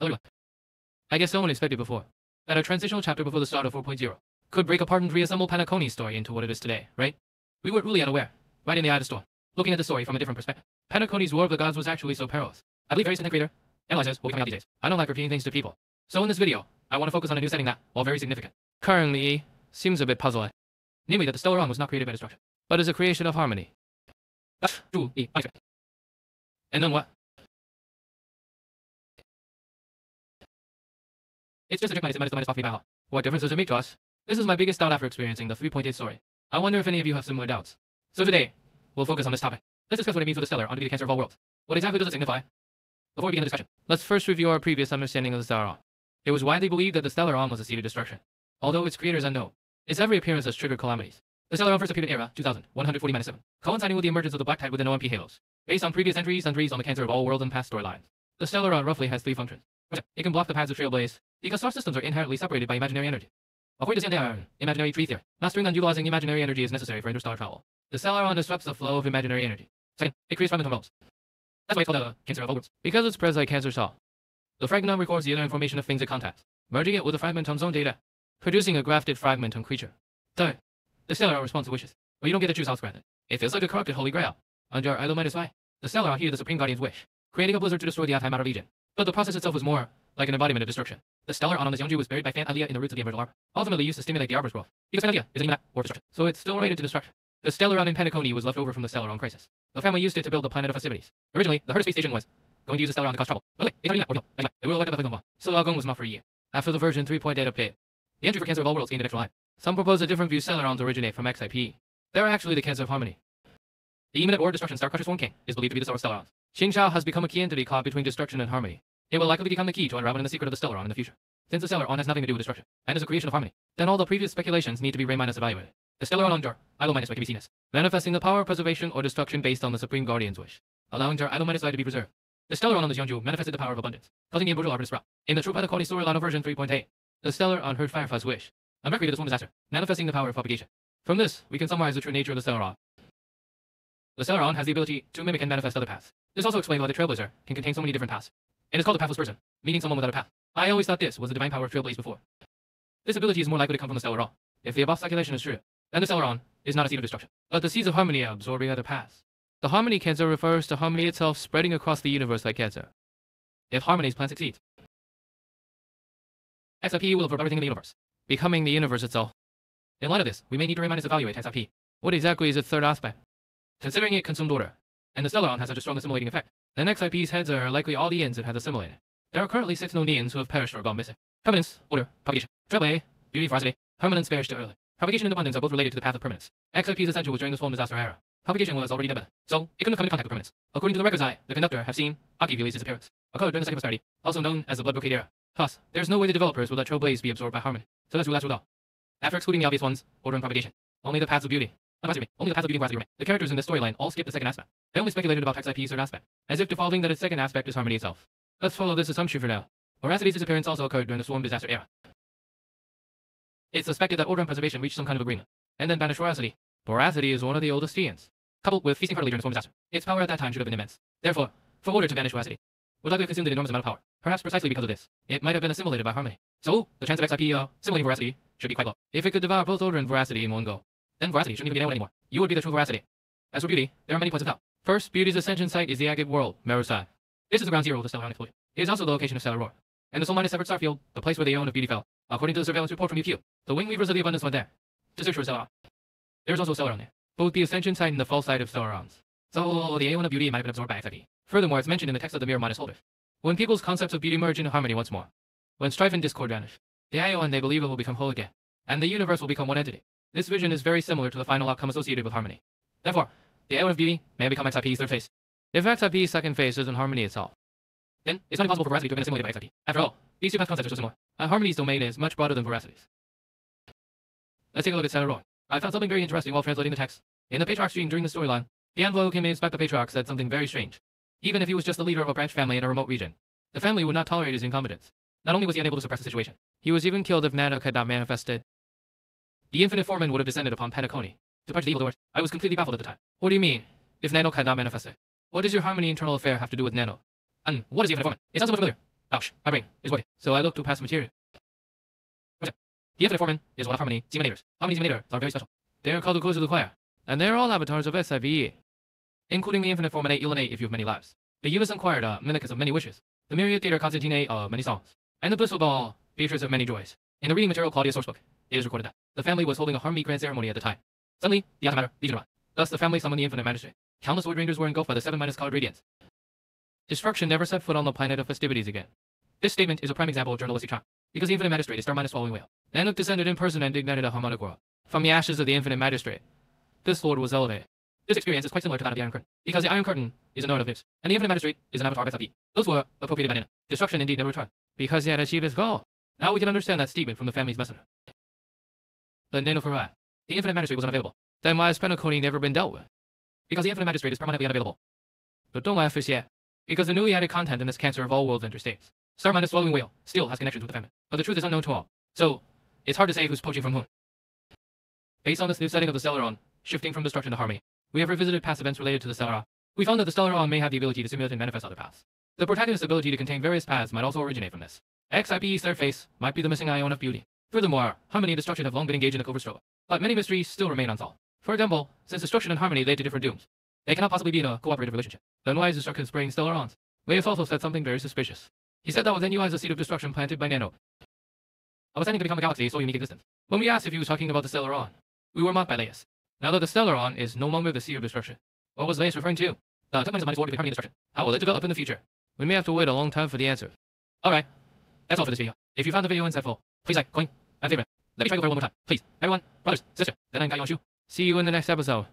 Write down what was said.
Hello. I guess no one expected before that a transitional chapter before the start of 4.0 could break apart and reassemble Penacony's story into what it is today, right? We were really unaware, right in the eye of the storm, looking at the story from a different perspective. Penacony's War of the Gods was actually so perilous. I believe various content creator analyzers will be coming out these days. I don't like repeating things to people. So in this video, I want to focus on a new setting that, while very significant, currently seems a bit puzzling. Namely that the Stellaron was not created by destruction, but is a creation of harmony. And then what? It's just a trick minus off power. What difference does it make to us? This is my biggest doubt after experiencing the 3.8 story. I wonder if any of you have similar doubts. So today, we'll focus on this topic. Let's discuss what it means for the Stellar on to be the cancer of all worlds. What exactly does it signify? Before we begin the discussion, let's first review our previous understanding of the Stellaron. It was widely believed that the Stellaron was a seed of destruction, although its creator is unknown. Its every appearance has triggered calamities. The Stellaron first appeared in Era 2140-7, coinciding with the emergence of the Black Tide within OMP Halos. Based on previous entries on the cancer of all worlds and past storylines, the Stellaron roughly has three functions. It can block the paths of Trailblaze, because star systems are inherently separated by imaginary energy. According to imaginary tree theory, mastering and utilizing imaginary energy is necessary for interstellar travel. The Stellaron disrupts the flow of imaginary energy. Second, it creates fragmentum worlds. That's why it's called the cancer of all worlds, because it spreads like cancer cell. The fragmentum records the inner information of things it contacts, merging it with the fragmentum's own data, producing a grafted fragmentum creature. Third, the Stellaron responds to wishes, but you don't get to choose how it's granted. It feels like a corrupted Holy Grail. Under Idol-I, the Stellaron heeded the Supreme Guardian's wish, creating a blizzard to destroy the antimatter legion. But the process itself was more like an embodiment of destruction. The Stellaron on this Yeonju was buried by Fan Alia in the roots of the Emerald Arbor, ultimately used to stimulate the Arbor's growth, because Fan Alia is an Emat, or destruction, so it's still related to destruction. The Stellaron in Penacony was left over from the Stellaron crisis. The family used it to build the planet of festivities. Originally, the Herta space station was going to use the Stellaron to cause trouble. But it will elect the Pagumba. So Algong was not for a year. After the version 3.8 update, the entry for Cancer of All Worlds gained an extra line. Some propose a different view Stellarons originate from XIP. They're actually the Cancer of Harmony. The Eminent or Destruction Starcrusher Swarm King is believed to be the source of Stellarons. Xingqiao has become a key entity caught between destruction and harmony. It will likely become the key to unraveling the secret of the Stellaron in the future. Since the Stellaron has nothing to do with destruction, and is a creation of harmony, then all the previous speculations need to be evaluated. The Stellaron under Idol- can be seen as manifesting the power of preservation or destruction based on the Supreme Guardian's wish, allowing Jar Idol- to be preserved. The Stellaron on the Yeonju manifested the power of abundance, causing the Ambrosial Arbor to sprout. In the True Penacony storyline of version 3.8, the Stellaron heard Firefly's wish, and recreated the swarm disaster, manifesting the power of propagation. From this, we can summarize the true nature of the Stellaron. The Stellaron has the ability to mimic and manifest other paths. This also explains why the Trailblazer can contain so many different paths. It is called a pathless person, meaning someone without a path. I always thought this was the divine power of Trailblaze before. This ability is more likely to come from the Stellaron. If the above speculation is true, then the Stellaron is not a seed of destruction, but the seeds of harmony absorbing other paths. The harmony cancer refers to harmony itself spreading across the universe like cancer. If harmony's plant succeeds, XIP will absorb everything in the universe, becoming the universe itself. In light of this, we may need to evaluate XIP. What exactly is its third aspect? Considering it consumed order, and the Stellaron has such a strong assimilating effect, then XIP's heads are likely all the ends it has assimilated. There are currently 6 known Eons who have perished or gone missing. Permanence, order, propagation. Trailblaze, beauty, ferocity. Permanence perished too early. Propagation and abundance are both related to the path of permanence. XIP's essential was during the Swarm Disaster era. Propagation was already dead, so it couldn't have come in contact with permanence. According to the records the conductor have seen Akivile's disappearance, occurred during the Second Prosperity, also known as the Blood Brocade era. Thus, there's no way the developers will let Trailblaze be absorbed by harmony. So that's rule all. After excluding the obvious ones, order and propagation, only the paths of beauty. Only the paths of beauty and veracity remain. The characters in this storyline all skip the second aspect. They only speculated about XIP's third aspect, as if defaulting that its second aspect is harmony itself. Let's follow this assumption for now. Veracity's disappearance also occurred during the Swarm Disaster era. It's suspected that order and preservation reached some kind of agreement, and then banished Veracity. Veracity is one of the oldest Eons, coupled with feasting heartily during the Swarm Disaster. Its power at that time should have been immense. Therefore, for order to banish Veracity, would likely have consumed an enormous amount of power. Perhaps precisely because of this, it might have been assimilated by harmony. So, the chance of XIP assimilating Veracity should be quite low. If it could devour both order and Veracity in one go, then Veracity shouldn't even be anyone anymore. You would be the true Veracity. As for beauty, there are many points of doubt. First, beauty's ascension site is the agate world, Merusai. This is the ground zero of the Stellaronic fluid. It is also the location of Stellar Roar, and the Soul-Minus severed starfield, the place where the Aeon of Beauty fell. According to the surveillance report from UQ, the Wing Weavers of the Abundance went there to search for Stellaron. There's also a Stellaron there, both the ascension site and the false site of Stellarons. So the Aeon of Beauty might have been absorbed by XIP. Furthermore, it's mentioned in the text of the Mirror-Minus Holder. When people's concepts of beauty merge into harmony once more, when strife and discord vanish, the Aeon they believe it will become whole again, and the universe will become one entity. This vision is very similar to the final outcome associated with harmony. Therefore, the Aeon of Beauty may become XIP's third phase. If XIP's second phase isn't harmony itself, then it's not impossible for Veracity to have been assimilated by XIP. After all, these two path concepts are so similar. Harmony's domain is much broader than Veracity's. Let's take a look at Stellar Roar. I found something very interesting while translating the text. In the Patriarch stream during the storyline, the envoy who came to inspect the Patriarch said something very strange. Even if he was just the leader of a branch family in a remote region, the family would not tolerate his incompetence. Not only was he unable to suppress the situation, he was even killed if Nanook had not manifested. The Infinite Foreman would have descended upon Penacony to purge the evildoers. I was completely baffled at the time. What do you mean, if Nanook had not manifested? What does your harmony internal affair have to do with Nanook? And what is the Infinite Foreman? It sounds so much familiar. Ouch, my brain is working, so I look to pass material. The Infinite Foreman is one of Harmony Emanators. Harmony's Emanators are very special. They are called the Close of the Choir, and they are all avatars of SIVE, including the Infinite Foreman Ilanate if you have many lives. The Unison Choir, Minicus of many wishes. The Myriad Theater Constantine of many songs. And the Blissful Ball, Beatrice of many joys. In the reading material Claudia's sourcebook, it is recorded that the family was holding a Harmony grand ceremony at the time. Suddenly, the antimatter degenerated. Thus, the family summoned the Infinite Magistrate. Countless Void Rangers were engulfed by the 7 minus colored radiance. Destruction never set foot on the planet of festivities again. This statement is a prime example of journalistic charm, because the Infinite Magistrate is Star minus Swallowing Whale. Nanook descended in person and ignited a harmonic world. From the ashes of the Infinite Magistrate, this Lord was elevated. This experience is quite similar to that of the Iron Curtain, because the Iron Curtain is a node of this, and the Infinite Magistrate is an avatar of SIP. Those were appropriated by Nana. Destruction indeed never returned, because he had achieved his goal. Now we can understand that statement from the family's messenger. But Nano Farai, the Infinite Magistrate was unavailable. Then why has Penacony never been dealt with? Because the Infinite Magistrate is permanently unavailable. But don't laugh just yet, because the newly added content in this Cancer of all worlds interstates. Star minus Swallowing Whale still has connections with the family, but the truth is unknown to all. So, it's hard to say who's poaching from whom. Based on this new setting of the Stellaron, shifting from destruction to harmony, we have revisited past events related to the Stellaron. We found that the Stellaron may have the ability to simulate and manifest other paths. The protagonist's ability to contain various paths might also originate from this. XIPE's third face might be the missing ion of beauty. Furthermore, harmony and destruction have long been engaged in a covert struggle, but many mysteries still remain unsolved. For example, since destruction and harmony lead to different dooms, they cannot possibly be in a cooperative relationship. Then why is destruction spraying Stellarons? Leus also said something very suspicious. He said that within you lies a seed of destruction planted by Nano. I was sending to become a galaxy so unique existence. When we asked if he was talking about the Stellaron, we were mocked by Leus. Now that the Stellaron is no longer the seed of destruction, what was Leus referring to? The Tech minus 1 to be harmony and destruction. How will it develop in the future? We may have to wait a long time for the answer. Alright, that's all for this video. If you found the video insightful, please like, comment, and favorite. Let me try over one more time. Please, everyone, brothers, sister, then I'm Guy Yonshu. See you in the next episode.